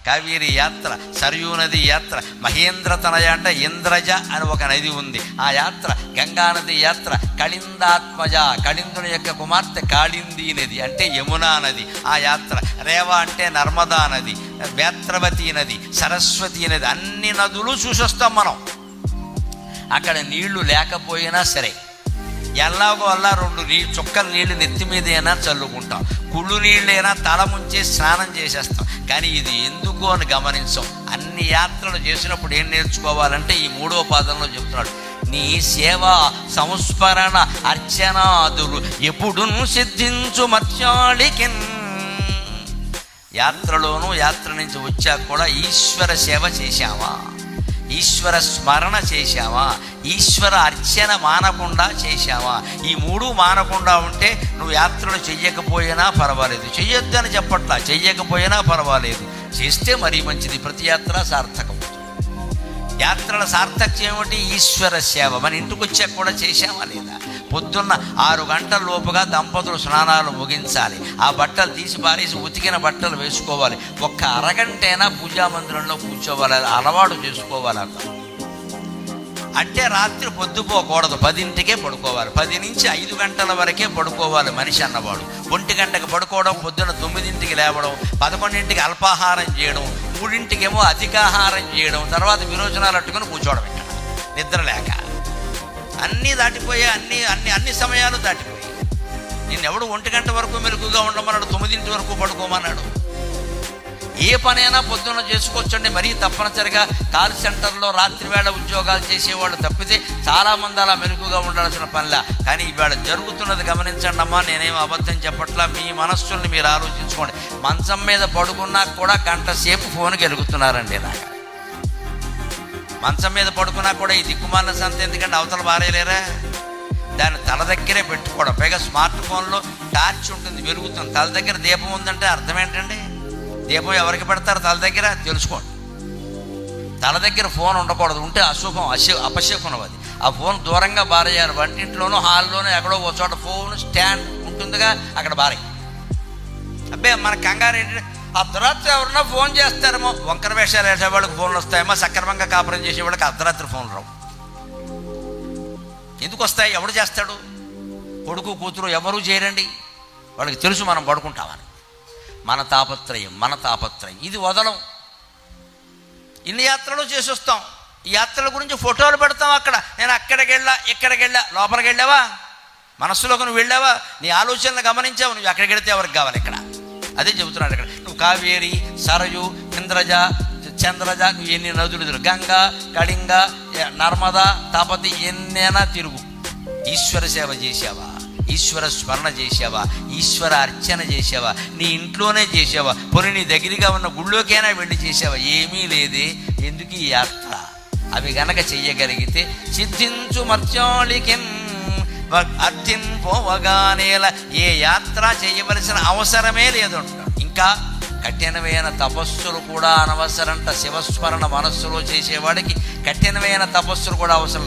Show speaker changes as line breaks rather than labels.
కావేరీ యాత్ర, సరయూ నది యాత్ర, మహేంద్రతనయ అంటే ఇంద్రజ అని ఒక నది ఉంది ఆ యాత్ర, గంగానది యాత్ర, కళిందాత్మజ కళిందుని యొక్క కుమార్తె కాళిందీ నది అంటే యమునా నది ఆ యాత్ర, రేవ అంటే నర్మదా నది, వేత్రవతి నది, సరస్వతి నది, అన్ని నదులు చూసొస్తాం మనం. అక్కడ నీళ్లు లేకపోయినా సరే ఎలాగో అలా 2 చుక్కల నీళ్లు నెత్తి మీద అయినా చల్లుకుంటాం, కుళ్ళు నీళ్ళైనా తల ముంచే స్నానం చేసేస్తాం. కానీ ఇది ఎందుకు అని గమనించాం. అన్ని యాత్రలు చేసినప్పుడు ఏం నేర్చుకోవాలంటే ఈ 3వ పాదంలో చెప్తున్నాడు, నీ సేవ సంస్మరణ అర్చనాదులు ఎప్పుడు సిద్ధించు మత్స్యాళికిన్. యాత్రలోనూ యాత్ర నుంచి వచ్చాక కూడా ఈశ్వర సేవ చేశావా, ఈశ్వర స్మరణ చేశావా, ఈశ్వర అర్చన మానకుండా చేశావా? ఈ 3 మానకుండా ఉంటే నువ్వు యాత్రలు చెయ్యకపోయినా పర్వాలేదు, చెయ్యొద్దని చెప్పట్లా, చెయ్యకపోయినా పర్వాలేదు, చేస్తే మరీ మంచిది. ప్రతి యాత్ర సార్థకం. యాత్రల సార్థక్యం ఏమిటి? ఈశ్వర సేవ. మన ఇంటికి వచ్చాక కూడా చేశామా లేదా? పొద్దున్న 6 గంటల లోపుగా దంపతులు స్నానాలు ముగించాలి, ఆ బట్టలు తీసి పారేసి ఉతికిన బట్టలు వేసుకోవాలి, ఒక్క అరగంటైనా పూజా మందిరంలో కూర్చోవాలి, అలవాటు చేసుకోవాలి. అంటే రాత్రి పొద్దుపోకూడదు, 10ంటికే పడుకోవాలి, 10 నుంచి 5 గంటల వరకే పడుకోవాలి మనిషి అన్నవాడు. 1 గంటకు పడుకోవడం, పొద్దున 9ంటికి లేవడం, 11ంటికి అల్పాహారం చేయడం, 3ంటికేమో అధికాహారం చేయడం, తర్వాత విరోచనాలు అట్టుకుని కూర్చోవడం ఇక్కడ నిద్ర లేక. అన్నీ దాటిపోయా, అన్ని సమయాలు దాటిపోయి. నిన్నెవడు 1 గంట వరకు మెలుగుగా ఉండమన్నాడు, 9ంటి వరకు పడుకోమన్నాడు. ఏ పనైనా పొద్దున్న చేసుకోవచ్చండి. మరీ తప్పనిసరిగా కాల్ సెంటర్లో రాత్రివేళ ఉద్యోగాలు చేసేవాళ్ళు తప్పితే చాలామంది అలా మెలుగుగా ఉండాల్సిన పనిలా. కానీ ఇవాళ జరుగుతున్నది గమనించండి అమ్మా, నేనేం అబద్ధం చెప్పట్లా, మీ మనస్సుల్ని మీరు ఆలోచించుకోండి. మంచం మీద పడుకున్నా కూడా 1 గంట సేపు ఫోన్కి వెలుగుతున్నారండి. నాకు మంచం మీద పడుకున్నా కూడా ఈ దిక్కుమాలిన సంత ఎందుకంటే అవతల బారేలేరా, దాన్ని తల దగ్గరే పెట్టుకోవడం. పైగా స్మార్ట్ ఫోన్లో టార్చ్ ఉంటుంది, వెలుగుతుంది. తల దగ్గర దీపం ఉందంటే అర్థం ఏంటండి? దీపం ఎవరికి పెడతారు? తల దగ్గర. తెలుసుకోండి, తల దగ్గర ఫోన్ ఉండకూడదు, ఉంటే అశుభం, అపశకునం. అది ఆ ఫోన్ దూరంగా బారేయాలి. వంటింట్లోనూ హాల్లోనూ ఎక్కడో ఒక చోట ఫోన్ స్టాండ్ ఉంటుందిగా, అక్కడ బారే. అబ్బే మన కంగారు ఏంటంటే అర్ధరాత్రి ఎవరన్నా ఫోన్ చేస్తారేమో, వంకర వేషాలు వేసేవాళ్ళకి ఫోన్లు వస్తాయేమో, సక్రమంగా కాపురం చేసేవాళ్ళకి అర్ధరాత్రి ఫోన్లు రావు. ఎందుకు వస్తాయి? ఎవడు చేస్తాడు? కొడుకు కూతురు ఎవరూ చేయరండి, వాళ్ళకి తెలుసు మనం పడుకుంటామని. మన తాపత్రయం ఇది వదలం. ఇన్ని యాత్రలు చేసి వస్తాం, ఈ యాత్రల గురించి ఫోటోలు పెడతాం. అక్కడ నేను అక్కడికి వెళ్ళా, లోపలికి వెళ్ళావా? మనస్సులోకి నువ్వు వెళ్ళావా? నీ ఆలోచనలు గమనించావు? నువ్వు అక్కడికి వెళితే ఎవరికి కావాలి? ఇక్కడ అదే చెబుతున్నాడు. ఇక్కడ నువ్వు కావేరి, సరయు, ఇంద్రజ, చంద్రజ, నువ్వు ఎన్ని నదులు, గంగా, కళింగ, నర్మదా, తాపతి, ఎన్నైనా తిరుగు. ఈశ్వర సేవ చేసావా? ఈశ్వర స్మరణ చేసావా? ఈశ్వర అర్చన చేసావా? నీ ఇంట్లోనే చేసావా? పోనీ నీ దగ్గరగా ఉన్న గుళ్ళోకైనా వెళ్ళి చేసావా? ఏమీ లేదే. ఎందుకు ఈ యాత్ర? అవి గనక చెయ్యగలిగితే సిద్ధించు మర్చాళికిన్ అర్థింపోవగానేలా ఏ యాత్ర చేయవలసిన అవసరమే లేదు. ఇంకా కఠినమైన తపస్సులు కూడా అనవసరంట. శివస్మరణ మనస్సులో చేసేవాడికి కఠినమైన తపస్సులు కూడా అవసరం.